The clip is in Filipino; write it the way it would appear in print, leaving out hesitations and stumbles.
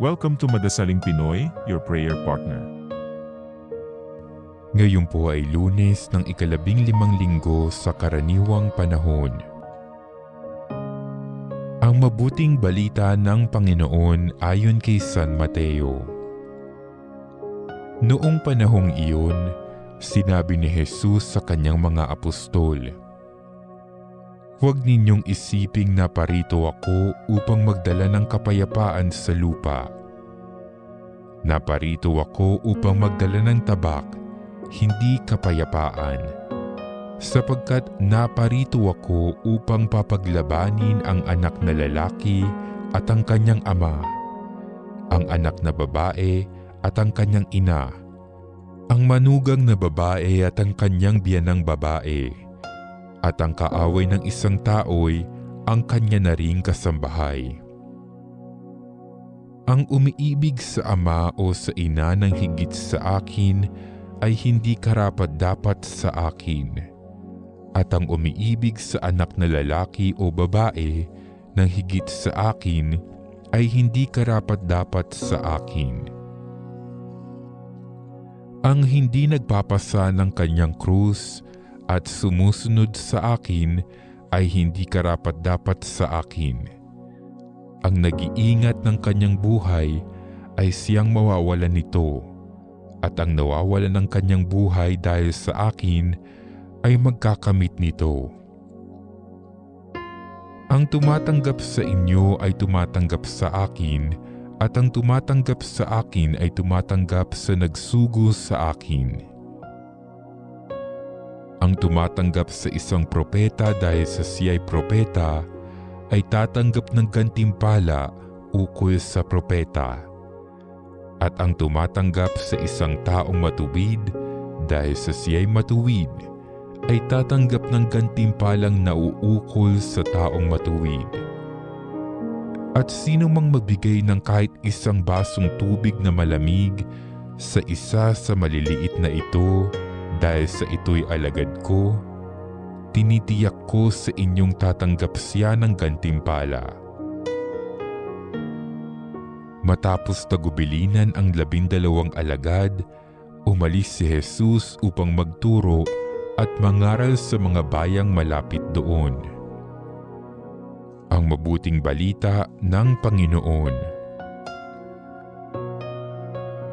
Welcome to Madasaling Pinoy, your prayer partner. Ngayon po ay Lunes ng ika-15 linggo sa karaniwang panahon. Ang mabuting balita ng Panginoon ayon kay San Mateo. Noong panahong iyon, sinabi ni Jesus sa kanyang mga apostol, "Huwag ninyong isiping na parito ako upang magdala ng kapayapaan sa lupa. Naparito ako upang magdala ng tabak, hindi kapayapaan. Sapagkat naparito ako upang papaglabanin ang anak na lalaki at ang kanyang ama, ang anak na babae at ang kanyang ina, ang manugang na babae at ang kanyang biyanang babae, at ang kaaway ng isang tao'y ang kanya na ring kasambahay. Ang umiibig sa ama o sa ina ng higit sa akin ay hindi karapat-dapat sa akin. At ang umiibig sa anak na lalaki o babae ng higit sa akin ay hindi karapat-dapat sa akin. Ang hindi nagpapasa ng kanyang krus at sumusunod sa akin ay hindi karapat-dapat sa akin. Ang nag-iingat ng kanyang buhay ay siyang mawawalan nito, at ang nawawalan ng kanyang buhay dahil sa akin ay magkakamit nito. Ang tumatanggap sa inyo ay tumatanggap sa akin, at ang tumatanggap sa akin ay tumatanggap sa nagsugo sa akin. Ang tumatanggap sa isang propeta dahil sa siya'y propeta ay tatanggap ng gantimpala ukol sa propeta. At ang tumatanggap sa isang taong matuwid dahil sa siya'y matuwid ay tatanggap ng gantimpalang nauukol sa taong matuwid. At sino mang magbigay ng kahit isang basong tubig na malamig sa isa sa maliliit na ito dahil sa ito'y alagad ko, tinitiyak ko sa inyong tatanggap siya ng gantimpala." Matapos tagubilinan ang 12 alagad, umalis si Jesus upang magturo at mangaral sa mga bayang malapit doon. Ang mabuting balita ng Panginoon.